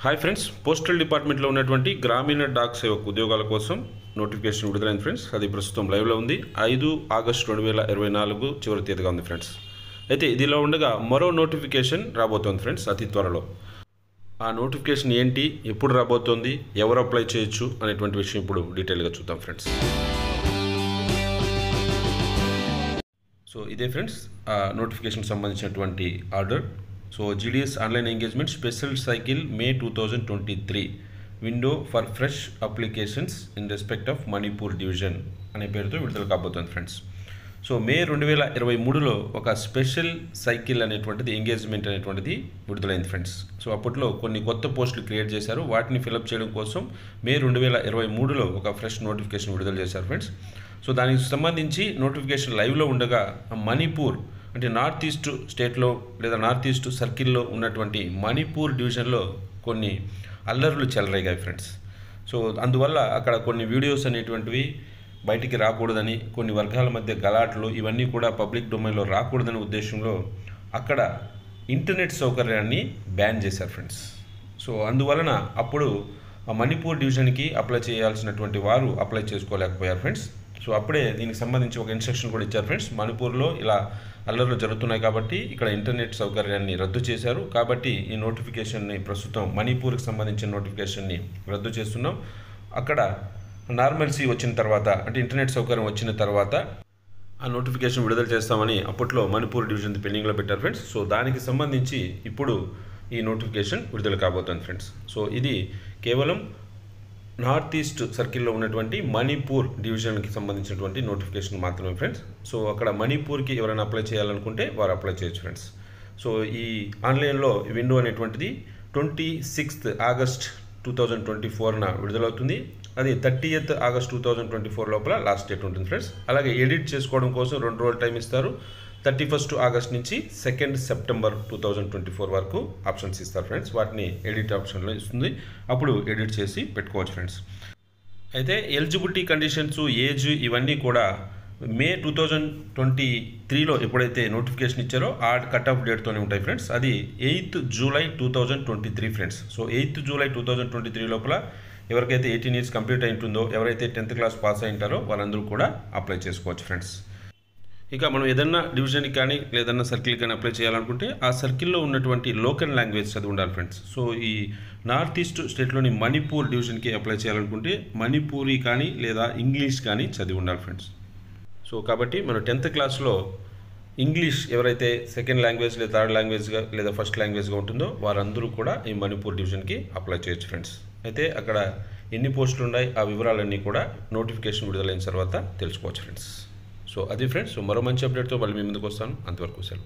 Hi friends, postal డిపార్ట్మెంట్లో ఉన్నటువంటి గ్రామీణ డాక్ సేవకు ఉద్యోగాల కోసం నోటిఫికేషన్ విడుదలైంది ఫ్రెండ్స్. అది ప్రస్తుతం లైవ్లో ఉంది. 5 ఆగస్టు 2024 చివరి తేదీగా ఉంది ఫ్రెండ్స్. అయితే ఇదిలో ఉండగా మరో నోటిఫికేషన్ రాబోతోంది ఫ్రెండ్స్ అతి త్వరలో. ఆ నోటిఫికేషన్ ఏంటి, ఎప్పుడు రాబోతోంది, ఎవరు అప్లై చేయొచ్చు అనేటువంటి విషయం ఇప్పుడు డీటెయిల్గా చూద్దాం ఫ్రెండ్స్. సో ఇదే ఫ్రెండ్స్ ఆ నోటిఫికేషన్ సంబంధించినటువంటి order. So GDS online engagement special cycle May 2023 window for fresh applications in respect of Manipur division అనే పేరుతో విడుదల కాబోతుంది ఫ్రెండ్స్. సో మే 2023లో ఒక స్పెషల్ సైకిల్ అనేటువంటిది ఎంగేజ్మెంట్ అనేటువంటిది విడుదలైంది ఫ్రెండ్స్. సో అప్పట్లో కొన్ని కొత్త పోస్టులు క్రియేట్ చేశారు. వాటిని ఫిలప్ చేయడం కోసం మే 2023లో ఒక ఫ్రెష్ నోటిఫికేషన్ విడుదల చేశారు ఫ్రెండ్స్. సో దానికి సంబంధించి నోటిఫికేషన్ లైవ్లో ఉండగా మణిపూర్ అంటే నార్త్ ఈస్ట్ స్టేట్లో లేదా నార్త్ ఈస్ట్ సర్కిల్లో ఉన్నటువంటి మణిపూర్ డివిజన్లో కొన్ని అల్లర్లు చెలరేగాయి ఫ్రెండ్స్. సో అందువల్ల అక్కడ కొన్ని వీడియోస్ అనేటువంటివి బయటికి రాకూడదని, కొన్ని వర్గాల మధ్య గలాట్లు ఇవన్నీ కూడా పబ్లిక్ డొమైన్లో రాకూడదనే ఉద్దేశంలో అక్కడ ఇంటర్నెట్ సౌకర్యాన్ని బ్యాన్ చేశారు ఫ్రెండ్స్. సో అందువలన అప్పుడు ఆ మణిపూర్ డివిజన్కి అప్లై చేయాల్సినటువంటి వారు అప్లై చేసుకోలేకపోయారు ఫ్రెండ్స్. సో అప్పుడే దీనికి సంబంధించి ఒక ఇన్స్ట్రక్షన్ కూడా ఇచ్చారు ఫ్రెండ్స్. మణిపూర్లో ఇలా అల్లర్లు జరుగుతున్నాయి కాబట్టి ఇక్కడ ఇంటర్నెట్ సౌకర్యాన్ని రద్దు చేశారు. కాబట్టి ఈ నోటిఫికేషన్ని ప్రస్తుతం మణిపూర్కి సంబంధించిన నోటిఫికేషన్ని రద్దు చేస్తున్నాం. అక్కడ నార్మల్సీ వచ్చిన తర్వాత అంటే ఇంటర్నెట్ సౌకర్యం వచ్చిన తర్వాత ఆ నోటిఫికేషన్ విడుదల చేస్తామని అప్పట్లో మణిపూర్ డివిజన్ పెండింగ్లో పెట్టారు ఫ్రెండ్స్. సో దానికి సంబంధించి ఇప్పుడు ఈ నోటిఫికేషన్ విడుదల కాబోతుంది ఫ్రెండ్స్. సో ఇది కేవలం నార్త్ ఈస్ట్ సర్కిల్లో ఉన్నటువంటి మణిపూర్ డివిజన్కి సంబంధించినటువంటి నోటిఫికేషన్ మాత్రమే ఫ్రెండ్స్. సో అక్కడ మణిపూర్కి ఎవరైనా అప్లై చేయాలనుకుంటే వారు అప్లై చేయొచ్చు ఫ్రెండ్స్. సో ఈ ఆన్లైన్లో విండో అనేటువంటిది 26 ఆగస్ట్ 2024న విడుదలవుతుంది. అది 30th ఆగస్ట్ 2024 లోపల లాస్ట్ డేట్ ఉంటుంది ఫ్రెండ్స్. అలాగే ఎడిట్ చేసుకోవడం కోసం 2 రోజులు టైం ఇస్తారు. 31 ఆగస్ట్ నుంచి 2 సెప్టెంబర్ 2024 వరకు ఆప్షన్స్ ఇస్తారు ఫ్రెండ్స్. వాటిని ఎడిట్ ఆప్షన్లో ఇస్తుంది. అప్పుడు ఎడిట్ చేసి పెట్టుకోవచ్చు ఫ్రెండ్స్. అయితే ఎలిజిబిలిటీ కండిషన్స్, ఏజ్ ఇవన్నీ కూడా మే 2023లో ఎప్పుడైతే నోటిఫికేషన్ ఇచ్చారో ఆ కట్ ఆఫ్ డేట్తోనే ఉంటాయి ఫ్రెండ్స్. అది 8th July 2023 friends. So 8th July 2023 లోపల ఎవరికైతే 18 years కంప్లీట్ అయి ఉంటుందో, ఎవరైతే 10th క్లాస్ పాస్ అయి ఉంటారో వాళ్ళందరూ కూడా అప్లై చేసుకోవచ్చు ఫ్రెండ్స్. ఇక మనం ఏదన్నా డివిజన్కి కానీ లేదన్నా సర్కిల్ కానీ అప్లై చేయాలనుకుంటే ఆ సర్కిల్లో ఉన్నటువంటి లోకల్ లాంగ్వేజ్ చదివి ఉండాలి ఫ్రెండ్స్. సో ఈ నార్త్ ఈస్ట్ స్టేట్లోని మణిపూర్ డివిజన్కి అప్లై చేయాలనుకుంటే మణిపూరీ కానీ లేదా ఇంగ్లీష్ కానీ చదివి ఉండాలి ఫ్రెండ్స్. సో కాబట్టి మనం 10th క్లాస్లో ఇంగ్లీష్ ఎవరైతే సెకండ్ లాంగ్వేజ్ లేదా థర్డ్ లాంగ్వేజ్గా లేదా ఫస్ట్ లాంగ్వేజ్గా ఉంటుందో వారందరూ కూడా ఈ మణిపూర్ డివిజన్కి అప్లై చేయొచ్చు ఫ్రెండ్స్. అయితే అక్కడ ఎన్ని పోస్టులు ఉన్నాయి ఆ వివరాలన్నీ కూడా నోటిఫికేషన్ విడుదలైన తర్వాత తెలుసుకోవచ్చు ఫ్రెండ్స్. సో అది ఫ్రెండ్స్. సో మరో మంచి అప్డేట్తో మళ్ళీ మీ ముందుకు వస్తాను. అంతవరకు సెలవు.